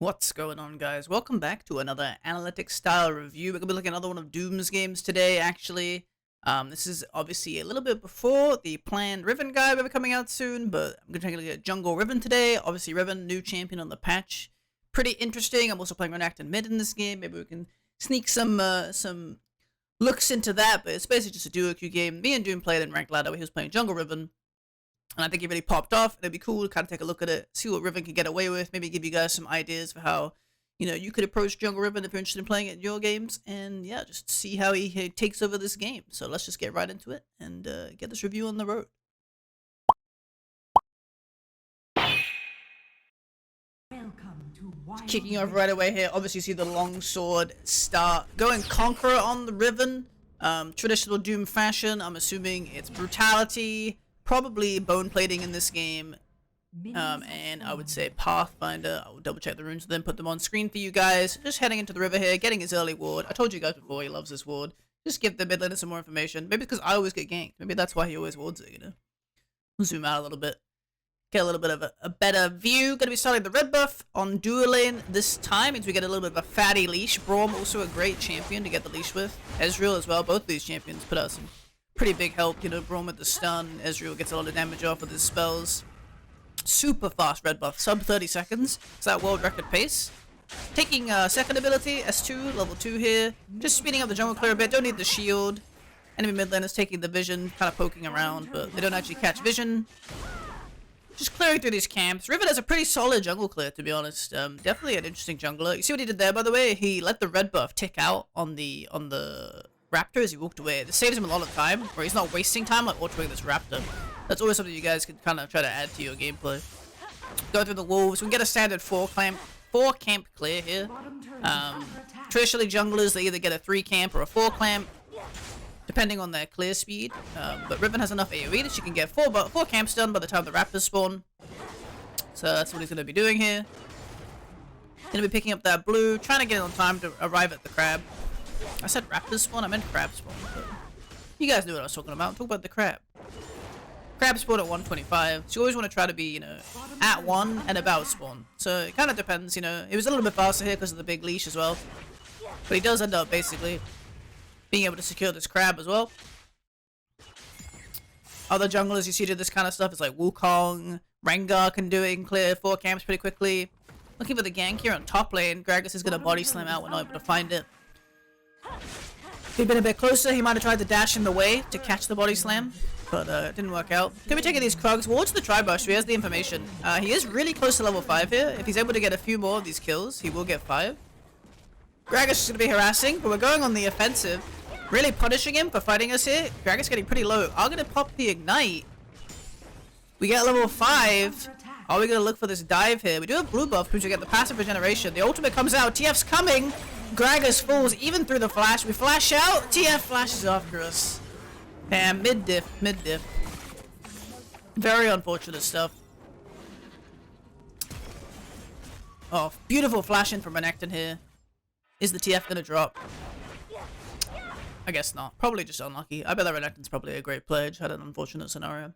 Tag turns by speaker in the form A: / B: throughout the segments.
A: What's going on, guys? Welcome back to another analytics style review. We're gonna be looking at another one of Doom's games today, actually. This is obviously a little bit before the planned Riven guide will be coming out soon, but I'm gonna take a look at Jungle Riven today. Obviously, Riven, new champion on the patch. Pretty interesting. I'm also playing Renact and mid in this game. Maybe we can sneak some looks into that, but it's basically just a duo queue game. Me and Doom played in ranked ladder where he was playing Jungle Riven. And I think it really popped off. It'd be cool to kind of take a look at it, see what Riven can get away with, maybe give you guys some ideas for how, you could approach Jungle Riven if you're interested in playing it in your games. And yeah, just see how he takes over this game. So let's just get right into it and get this review on the road. Kicking off right away here, obviously you see the long sword start. Going Conqueror on the Riven. Traditional Doom fashion, I'm assuming it's brutality. Probably bone plating in this game, and I would say Pathfinder. I will double check the runes, then put them on screen for you guys. Just heading into the river here, getting his early ward. I told you guys before, he loves this ward. Just give the mid laner some more information. Maybe because I always get ganked. Maybe that's why he always wards it, We'll zoom out a little bit. Get a little bit of a better view. Gonna be starting the red buff on dual lane this time. Means we get a little bit of a fatty leash. Braum, also a great champion to get the leash with. Ezreal as well. Both of these champions put out some pretty big help, Braum with the stun. Ezreal gets a lot of damage off with his spells. Super fast red buff, sub 30 seconds. It's that world record pace. Taking second ability, S2, level 2 here. Just speeding up the jungle clear a bit, don't need the shield. Enemy mid lane is taking the vision, kind of poking around, but they don't actually catch vision. Just clearing through these camps. Riven has a pretty solid jungle clear, to be honest. Definitely an interesting jungler. You see what he did there, by the way? He let the red buff tick out on the Raptor as he walked away. This saves him a lot of time, where he's not wasting time like autoing this Raptor. That's always something you guys can kind of try to add to your gameplay. Go through the wolves. We can get a standard 4 camp clear here. Traditionally junglers, they either get a 3 camp or a 4 camp, depending on their clear speed. But Riven has enough AoE that she can get 4 camps done by the time the Raptors spawn. So that's what he's going to be doing here. Going to be picking up that blue, trying to get it on time to arrive at the crab. I said raptor spawn, I meant crab spawn, but you guys knew what I was talking about. I'm talking about the crab. Crab spawn at 125, so you always want to try to be, at 1 and about spawn. So it kind of depends, It was a little bit faster here because of the big leash as well. But he does end up, basically, being able to secure this crab as well. Other junglers you see do this kind of stuff is like Wukong, Rengar can do it and clear 4 camps pretty quickly. Looking for the gank here on top lane. Gragas is going to body slam out, we're not able to find it. If he'd been a bit closer, he might have tried to dash in the way to catch the body slam, but it didn't work out. Can we take these Krugs? Wards the Tribush, so he has the information. He is really close to level 5 here. If he's able to get a few more of these kills, he will get 5. Gragas is going to be harassing, but we're going on the offensive. Really punishing him for fighting us here. Gragas getting pretty low. I'm going to pop the Ignite. We get level 5. Are we going to look for this dive here? We do have blue buff, because we get the passive regeneration. The ultimate comes out. TF's coming. Gragas falls even through the flash. We flash out. TF flashes after us. Damn, mid diff. Very unfortunate stuff. Oh, beautiful flash in from Renekton here. Is the TF gonna drop? I guess not. Probably just unlucky. I bet that Renekton's probably a great player. Just had an unfortunate scenario.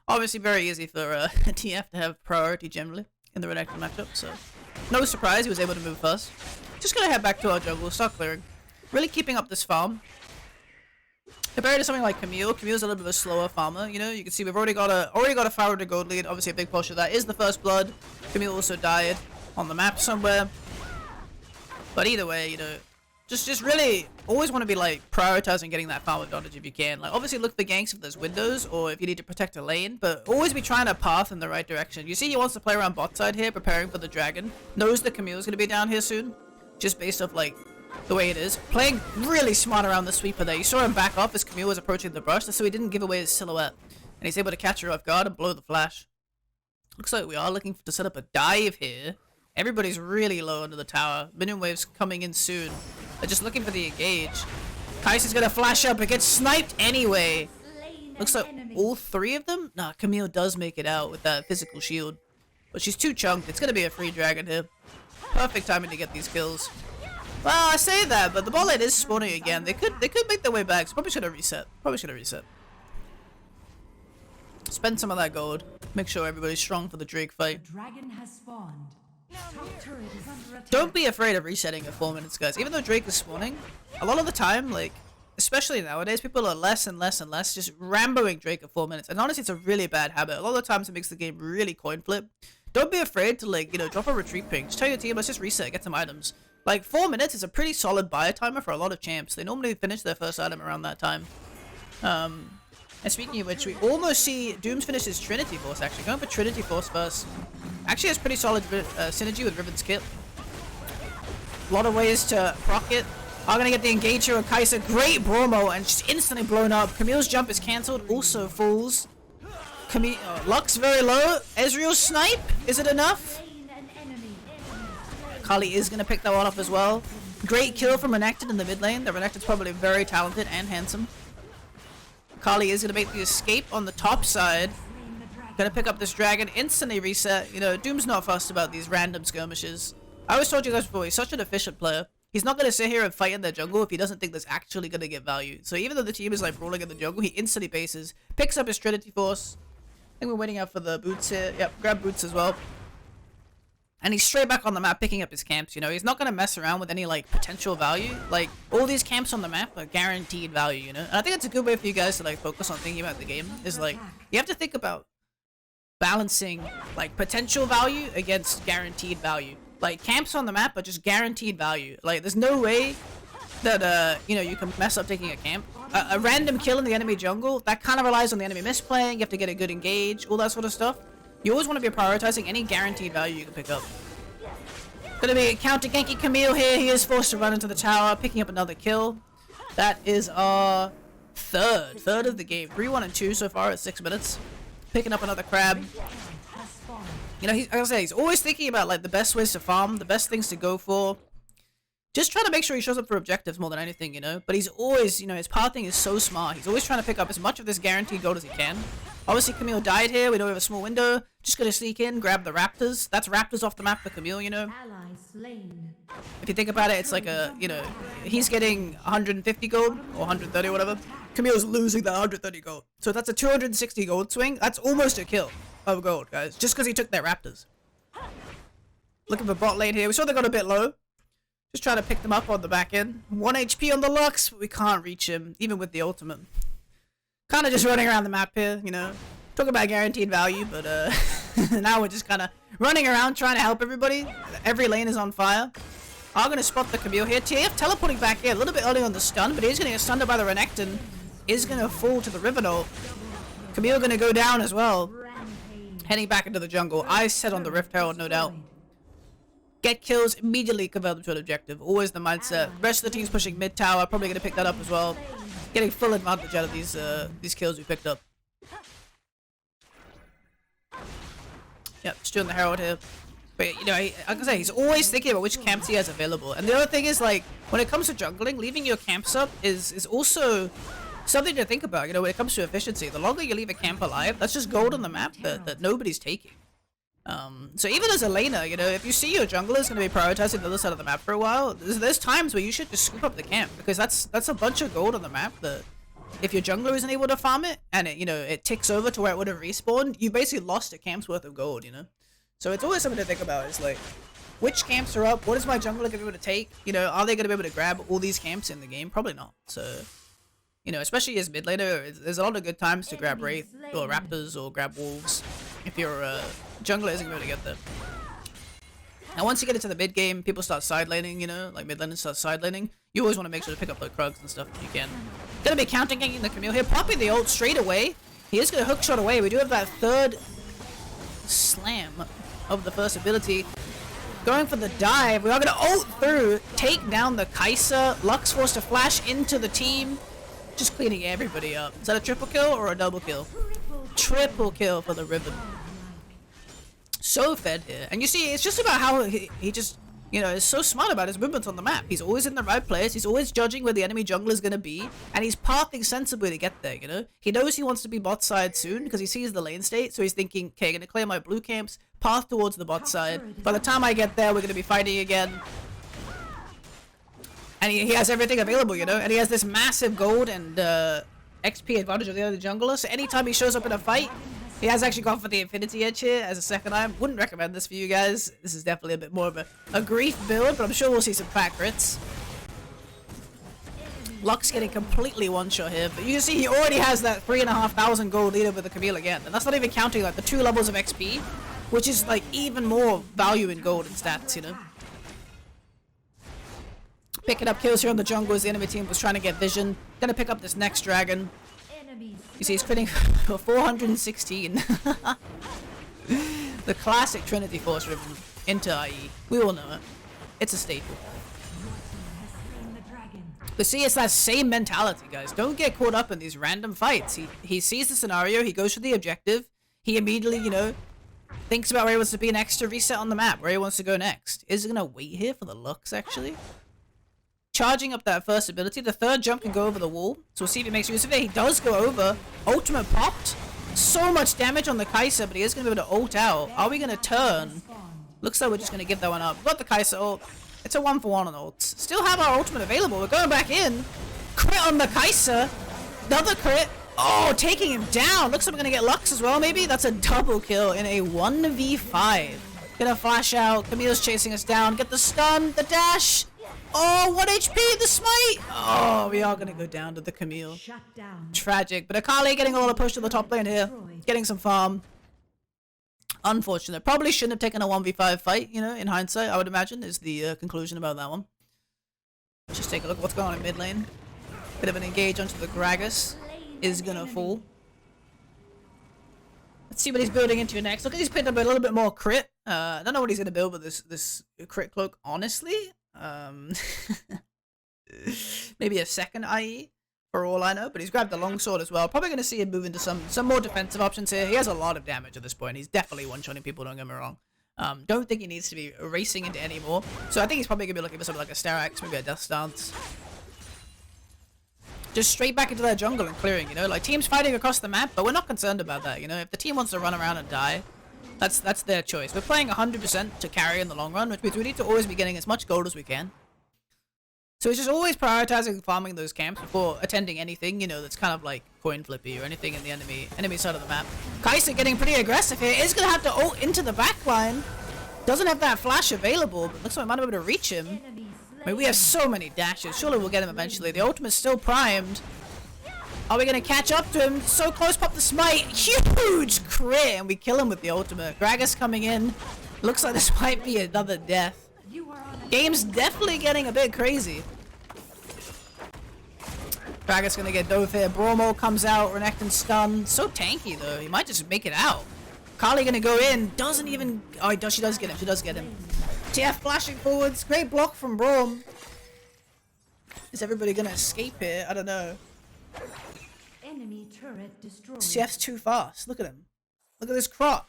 A: Obviously very easy for TF to have priority generally in the Renekton matchup, so no surprise he was able to move first. Just gonna head back to our jungle, start clearing. Really keeping up this farm. Compared to something like Camille, Camille's a little bit of a slower farmer, You can see we've already got a 500 gold lead. Obviously a big push of that is the first blood. Camille also died on the map somewhere. But either way, just really always want to be like prioritizing getting that farm advantage if you can. Like obviously look for ganks if there's windows or if you need to protect a lane, but always be trying to path in the right direction. You see he wants to play around bot side here, preparing for the dragon. Knows that Camille's gonna be down here soon. Just based off like the way it is. Playing really smart around the sweeper there. You saw him back off as Camille was approaching the brush, so he didn't give away his silhouette. And he's able to catch her off guard and blow the flash. Looks like we are looking to set up a dive here. Everybody's really low under the tower. Minion waves coming in soon. They're just looking for the engage. Kais is gonna flash up, but gets sniped anyway. Looks like all 3 of them? Nah, Camille does make it out with that physical shield. But she's too chunked. It's gonna be a free dragon here. Perfect timing to get these kills. Well, I say that, but the ball lane is spawning again. They could make their way back, so probably should have reset. Spend some of that gold. Make sure everybody's strong for the Drake fight.
B: The dragon has spawned.
A: Don't be afraid of resetting at 4 minutes, guys. Even though Drake is spawning, a lot of the time, like, especially nowadays, people are less and less and less just ramboing Drake at 4 minutes. And honestly, it's a really bad habit. A lot of the times it makes the game really coin flip. Don't be afraid to, like, you know, drop a retreat ping. Just tell your team, let's just reset, get some items. Like, 4 minutes is a pretty solid buy timer for a lot of champs. They normally finish their first item around that time. And speaking of which, we almost see Dooms finish his Trinity Force, actually. Going for Trinity Force first. Actually has pretty solid synergy with Riven's kit. A lot of ways to proc it. Are gonna get the engager of Kai'Sa. Great Bromo, and just instantly blown up. Camille's jump is cancelled, also falls. Lux very low. Ezreal's snipe, is it enough? Kali is gonna pick that one up as well. Great kill from Renekton in the mid lane. The Renekton's probably very talented and handsome. Kali is gonna make the escape on the top side. Gonna pick up this dragon, instantly reset. You know, Doom's not fussed about these random skirmishes. I always told you guys before, he's such an efficient player. He's not gonna sit here and fight in the jungle if he doesn't think that's actually gonna get value. So even though the team is like rolling in the jungle, he instantly bases, picks up his Trinity Force. I think we're waiting out for the boots here. Yep, grab boots as well. And he's straight back on the map picking up his camps, you know. He's not gonna mess around with any like potential value. Like all these camps on the map are guaranteed value, you know. And I think it's a good way for you guys to like focus on thinking about the game. Is like you have to think about balancing like potential value against guaranteed value. Like camps on the map are just guaranteed value. Like there's no way that you know, you can mess up taking a camp. A random kill in the enemy jungle, that kind of relies on the enemy misplaying. You have to get a good engage, all that sort of stuff. You always want to be prioritizing any guaranteed value you can pick up. Gonna be counter ganking Camille here. He is forced to run into the tower, picking up another kill. That is our third of the game. 3-1 and 2 so far at 6 minutes. Picking up another crab. You know, like I say, he's always thinking about like the best ways to farm, the best things to go for. Just trying to make sure he shows up for objectives more than anything, you know. But he's always, you know, his pathing is so smart. He's always trying to pick up as much of this guaranteed gold as he can. Obviously, Camille died here. We know we have a small window. Just gonna sneak in, grab the Raptors. That's Raptors off the map for Camille, you know. If you think about it, it's like a, you know, he's getting 150 gold or 130 or whatever. Camille's losing that 130 gold. So that's a 260 gold swing. That's almost a kill of gold, guys. Just because he took their Raptors. Looking for bot lane here. We saw they got a bit low. Just trying to pick them up on the back end. 1 HP on the Lux, but we can't reach him, even with the ultimate. Kind of just running around the map here, you know. Talk about guaranteed value, but now we're just kind of running around trying to help everybody. Every lane is on fire. I'm going to spot the Camille here. TF teleporting back here a little bit early on the stun, but he's going to get stunned by the Renekton. Is going to fall to the Riven ult. Camille going to go down as well. Heading back into the jungle. Eyes set on the Rift Herald, no doubt. Get kills, immediately convert them to an objective. Always the mindset. The rest of the team's pushing mid tower. Probably going to pick that up as well. Getting full advantage out of these kills we picked up. Yep, just doing the Herald here. But, you know, like I say, he's always thinking about which camps he has available. And the other thing is, like, when it comes to jungling, leaving your camps up is also something to think about, you know, when it comes to efficiency. The longer you leave a camp alive, that's just gold on the map that nobody's taking. So even as a laner, you know, if you see your jungler is going to be prioritizing the other side of the map for a while, there's times where you should just scoop up the camp, because that's a bunch of gold on the map that if your jungler isn't able to farm it, and it, you know, it ticks over to where it would have respawned, you basically lost a camp's worth of gold, you know? So it's always something to think about. It's like, which camps are up? What is my jungler going to be able to take? You know, are they going to be able to grab all these camps in the game? Probably not. So, you know, especially as mid laner, there's a lot of good times to grab Wraith or Raptors or grab Wolves if your jungler isn't going to get there. Now, once you get into the mid game, people start side laning, you know, like mid laners start side laning. You always want to make sure to pick up the Krugs and stuff if you can. Gonna be counter ganking the Camille here, popping the ult straight away. He is gonna hook shot away. We do have that third slam of the first ability. Going for the dive. We are gonna ult through, take down the Kai'Sa. Lux forced to flash into the team. Just cleaning everybody up. Is that a triple kill or a double kill? Triple kill for the Riven. So fed here. And you see, it's just about how he just, you know, is so smart about his movements on the map. He's always in the right place. He's always judging where the enemy jungler is going to be. And he's pathing sensibly to get there, you know? He knows he wants to be bot side soon because he sees the lane state. So he's thinking, okay, I'm going to clear my blue camps, path towards the bot side. By the time I get there, we're going to be fighting again. And he has everything available, you know? And he has this massive gold and XP advantage of the other jungler. So anytime he shows up in a fight, He has actually gone for the Infinity Edge here as a second item. Wouldn't recommend this for you guys. This is definitely a bit more of a grief build, but I'm sure we'll see some fat crits. Luck's getting completely one-shot here, but you can see he already has that 3,500 gold leader with the Camille again. And that's not even counting like the 2 levels of XP, which is like even more value in gold and stats, you know? Picking up kills here on the jungle as the enemy team was trying to get vision. Gonna pick up this next dragon. You see he's critting for 416. The classic Trinity Force Riven into IE. We all know it. It's a staple. But see, it's that same mentality, guys. Don't get caught up in these random fights. He sees the scenario, he goes for the objective, he immediately, you know, thinks about where he wants to be next to reset on the map, where he wants to go next. Is he gonna wait here for the looks, actually? Charging up that first ability, the third jump can go over the wall, so we'll see if he makes use of it. He does go over. Ultimate popped. So much damage on the Kai'Sa, but he is gonna be able to ult out. Are we gonna turn? Looks like we're just gonna give that one up. We've got the Kai'Sa ult. It's a 1-for-1 on ults. Still have our ultimate available. We're going back in. Crit on the Kai'Sa. Another crit. Oh, taking him down. Looks like we're going to get Lux as well, maybe. That's a double kill in a 1v5. Gonna flash out. Camille's chasing us down. Get the stun. The dash. Oh, 1 HP. The smite. Oh, we are going to go down to the Camille. Tragic. But Akali getting all the push to the top lane here. Getting some farm. Unfortunate. Probably shouldn't have taken a 1v5 fight, you know, in hindsight, I would imagine, is the conclusion about that one. Let's just take a look at what's going on in mid lane. Bit of an engage onto the Gragas. Is gonna fall. Let's see what he's building into next. Look at he's picked up a little bit more crit. I don't know what he's gonna build with this crit cloak, honestly. Maybe a second IE. For all I know, but he's grabbed the longsword as well. Probably going to see him move into some more defensive options here. He has a lot of damage at this point. He's definitely one-shotting people, don't get me wrong. Don't think he needs to be racing into any more. So I think he's probably going to be looking for something like a Sterax, maybe a Death Stance. Just straight back into their jungle and clearing, you know? Like, teams fighting across the map, but we're not concerned about that, you know? If the team wants to run around and die, that's their choice. We're playing 100% to carry in the long run, which means we need to always be getting as much gold as we can. So it's just always prioritizing farming those camps before attending anything, you know, that's kind of like coin flippy or anything in the enemy side of the map. Kai'Sa getting pretty aggressive here. Is going to have to ult into the backline. Doesn't have that flash available, but looks like we might be able to reach him. I mean, we have so many dashes. Surely we'll get him eventually. The ultimate's still primed. Are we going to catch up to him? So close, pop the smite. Huge crit, and we kill him with the ultimate. Gragas coming in. Looks like this might be another death. Game's definitely getting a bit crazy. Gragas gonna get dove here. Bromo comes out. Renekton stun. So tanky though. He might just make it out. Kali gonna go in. Doesn't even. Oh, she does get him. She does get him. TF flashing forwards. Great block from Brom. Is everybody gonna escape here? I don't know.
B: Enemy turret destroyed.
A: TF's too fast. Look at him. Look at this croc.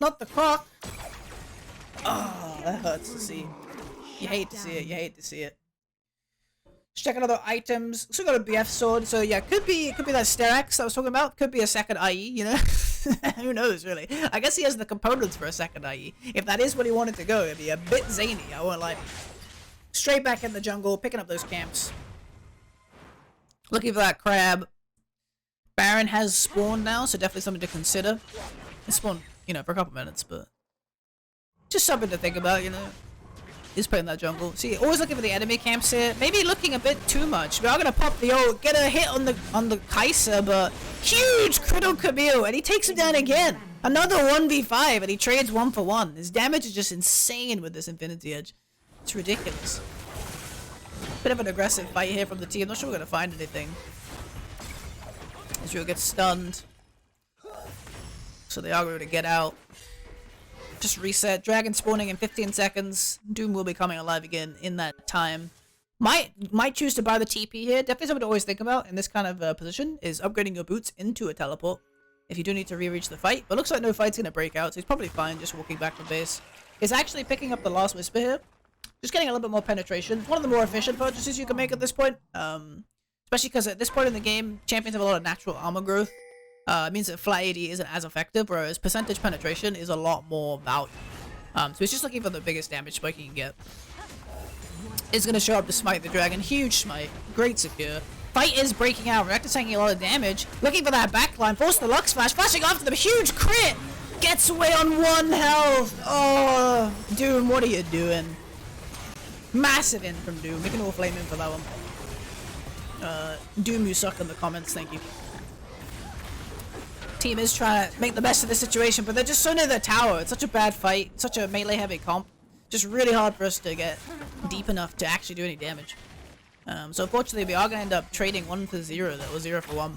A: Not the croc. Oh, that hurts to see. You hate to see it. You hate to see it. Let's check out other items. So we got a BF sword. So yeah, could be that Sterax I was talking about. Could be a second IE. You know, who knows really? I guess he has the components for a second IE. If that is what he wanted to go, it'd be a bit zany. I won't lie. Straight back in the jungle, picking up those camps. Looking for that crab. Baron has spawned now, so definitely something to consider. It spawned, you know, for a couple minutes, but just something to think about, you know. He's playing that jungle. See, always looking for the enemy camps here. Maybe looking a bit too much. We are gonna pop the ult, get a hit on the Kai'Sa, but huge crit on Camille, and he takes him down again. Another 1v5, and he trades 1-for-1. His damage is just insane with this Infinity Edge. It's ridiculous. Bit of an aggressive fight here from the team. Not sure we're gonna find anything. Israel gets stunned, so they are going to get out. Just reset. Dragon spawning in 15 seconds. Doom will be coming alive again in that time. Might choose to buy the TP here. Definitely something to always think about in this kind of position is upgrading your boots into a teleport if you do need to re-reach the fight. But looks like no fight's going to break out, so he's probably fine just walking back to base. He's actually picking up the last Whisper here. Just getting a little bit more penetration. It's one of the more efficient purchases you can make at this point. Especially because at this point in the game, champions have a lot of natural armor growth. It means that flat AD isn't as effective, whereas percentage penetration is a lot more value. So he's just looking for the biggest damage spike he can get. Is going to show up to smite the dragon. Huge smite. Great secure. Fight is breaking out. Rector's taking a lot of damage. Looking for that backline. Force the Lux Flash. Flashing after them. Huge crit. Gets away on 1 health. Oh, Doom, what are you doing? Massive in from Doom. We can all flame him for that one. Doom, you suck in the comments. Thank you. Team is trying to make the best of the situation, but they're just so near the tower. It's such a bad fight. Such a melee heavy comp. Just really hard for us to get deep enough to actually do any damage. So unfortunately, we are going to end up trading 1 for 0. That was 0 for 1.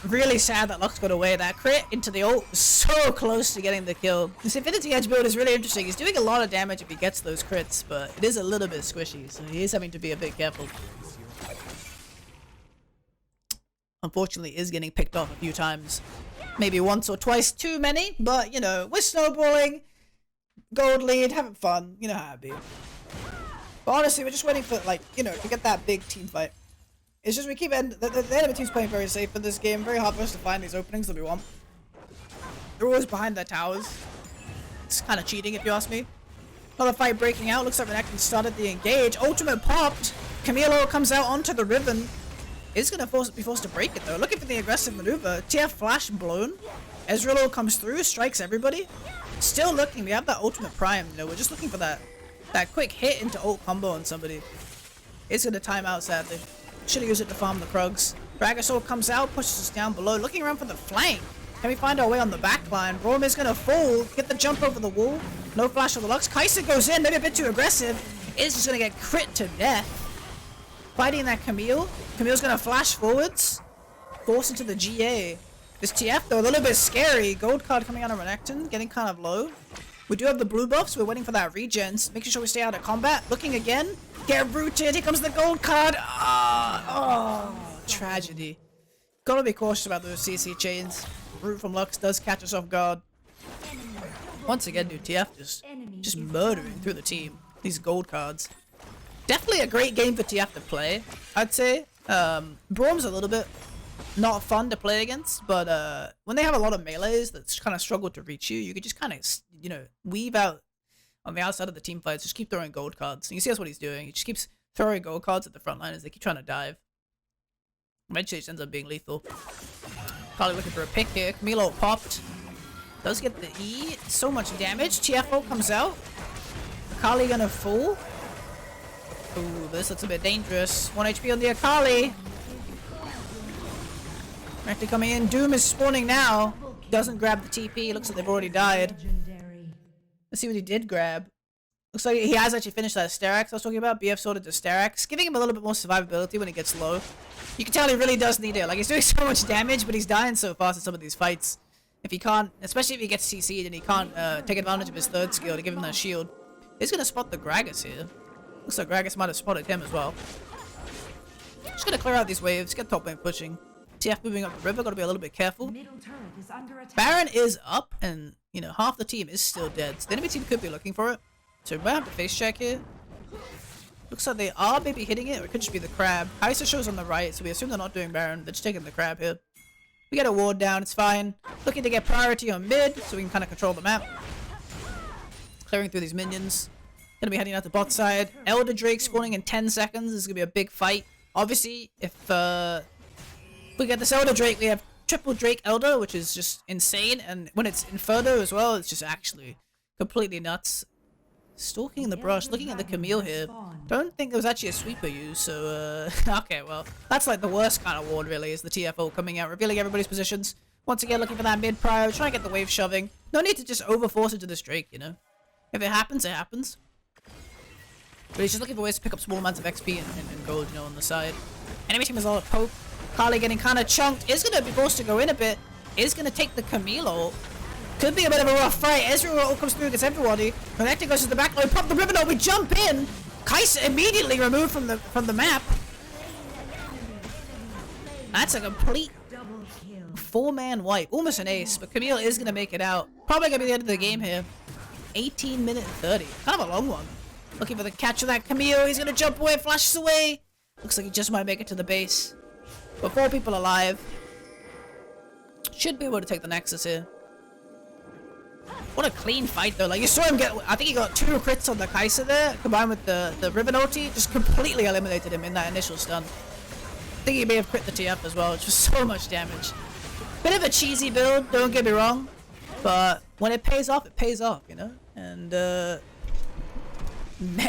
A: Really sad that Lux got away. That crit into the ult was so close to getting the kill. This Infinity Edge build is really interesting. He's doing a lot of damage if he gets those crits, but it is a little bit squishy, so he is having to be a bit careful. Unfortunately, is getting picked off a few times. Maybe once or twice too many, but you know, we're snowballing. Gold lead, having fun. You know how it be. But honestly, we're just waiting for, like, you know, to get that big team fight. It's just we keep the enemy team's playing very safe in this game. Very hard for us to find these openings that we want. They're always behind their towers. It's kind of cheating if you ask me. Another fight breaking out. Looks like Renekton started the engage. Ultimate popped. Camilo comes out onto the Riven. Is going to be forced to break it though. Looking for the aggressive maneuver. TF flash blown. Ezreal comes through, strikes everybody. Still looking. We have that ultimate prime. You know, we're just looking for that quick hit into ult combo on somebody. It's going to time out sadly. Should have used it to farm the Krugs. Bragasaur comes out, pushes us down below, looking around for the flank. Can we find our way on the back line? Braum is going to fall, get the jump over the wall. No flash of the Lux. Kai'Sa goes in, maybe a bit too aggressive. Is just going to get crit to death. Fighting that Camille. Camille's going to flash forwards. Force into the GA. This TF though, a little bit scary. Gold card coming out of Renekton, getting kind of low. We do have the blue buffs, we're waiting for that regen. Making sure we stay out of combat. Looking again. Get rooted. Here comes the gold card. Oh, tragedy. Gotta be cautious about those CC chains. Root from Lux does catch us off guard. Once again, dude, TF just murdering through the team. These gold cards. Definitely a great game for TF to play, I'd say. Braum's a little bit not fun to play against, but when they have a lot of melees that kind of struggle to reach you, you can just kind of, you know, weave out on the outside of the team fights. Just keep throwing gold cards. And you see that's what he's doing. He just keeps throwing gold cards at the front line as they keep trying to dive. Eventually it ends up being lethal. Probably looking for a pick here. Camilo popped. Does get the E. So much damage. TFO comes out. Akali gonna fall. Ooh, this looks a bit dangerous. 1 HP on the Akali. Actually coming in. Doom is spawning now. Doesn't grab the TP. Looks like they've already died. Let's see what he did grab. Looks like he has actually finished that Sterak's I was talking about. BF sorted to Sterak's, giving him a little bit more survivability when he gets low. You can tell he really does need it. Like, he's doing so much damage, but he's dying so fast in some of these fights. If he can't, especially if he gets CC'd and he can't take advantage of his third skill to give him that shield. He's gonna spot the Gragas here. Looks like Gragas might have spotted him as well. Just gonna clear out these waves, get top lane pushing. TF moving up the river, gotta be a little bit careful. Baron is up, and you know, half the team is still dead. So the enemy team could be looking for it. So we might have to face check here. Looks like they are maybe hitting it, or it could just be the crab. Kai'Sa shows on the right, so we assume they're not doing Baron. They're just taking the crab here. We get a ward down, it's fine. Looking to get priority on mid, so we can kind of control the map. Clearing through these minions. Gonna be heading out the bot side. Elder Drake spawning in 10 seconds. This is gonna be a big fight. Obviously, if we get this Elder Drake, we have triple Drake Elder, which is just insane. And when it's Inferno as well, it's just actually completely nuts. Stalking in the brush, looking at the Camille here. Don't think there was actually a sweeper used, so okay, well, that's like the worst kind of ward really, is the TFO coming out, revealing everybody's positions. Once again, looking for that mid prio, trying to get the wave shoving. No need to just overforce into this Drake, you know? If it happens, it happens. But he's just looking for ways to pick up small amounts of XP and gold, you know, on the side. Enemy team has a lot of poke. Kali getting kind of chunked. Is going to be forced to go in a bit. Is going to take the Camilo. Could be a bit of a rough fight. Ezreal comes through against everybody. Connecting goes to the back line. Pop the Riven. We jump in. Kai'Sa immediately removed from the map. That's a complete 4-man wipe. Almost an ace, but Camille is going to make it out. Probably going to be the end of the game here. 18 minute 30. Kind of a long one. Looking for the catch of that Camille. He's going to jump away, flashes away. Looks like he just might make it to the base. But 4 people alive. Should be able to take the Nexus here. What a clean fight though. Like you saw him get, I think he got 2 crits on the Kai'Sa there, combined with the Riven ulti, just completely eliminated him in that initial stun. I think he may have crit the TF as well, which was so much damage. Bit of a cheesy build, don't get me wrong, but when it pays off, you know? And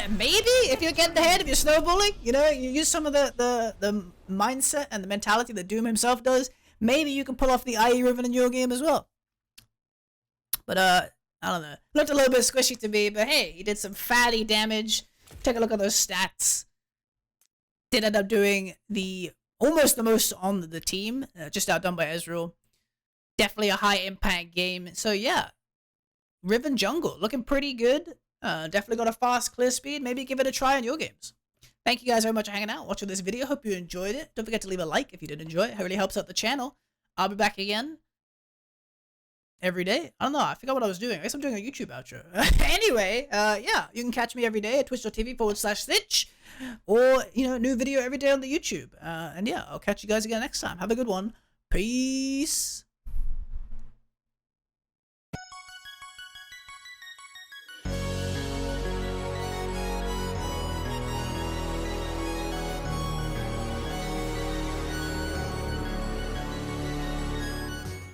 A: maybe if you're getting ahead, if you're snowballing, you know, you use some of the mindset and the mentality that Doom himself does, maybe you can pull off the IE Riven in your game as well. But I don't know. Looked a little bit squishy to me, but hey, he did some fatty damage. Take a look at those stats. Did end up doing almost the most on the team, just outdone by Ezreal. Definitely a high impact game. So yeah, Riven jungle looking pretty good. Definitely got a fast clear speed. Maybe give it a try in your games. Thank you guys very much for hanging out, watching this video. Hope you enjoyed it. Don't forget to leave a like if you did enjoy it. It really helps out the channel. I'll be back again every day. I don't know. I forgot what I was doing. I guess I'm doing a YouTube outro. Anyway, yeah, you can catch me every day at twitch.tv/Snitch, or, you know, new video every day on the YouTube. And yeah, I'll catch you guys again next time. Have a good one. Peace.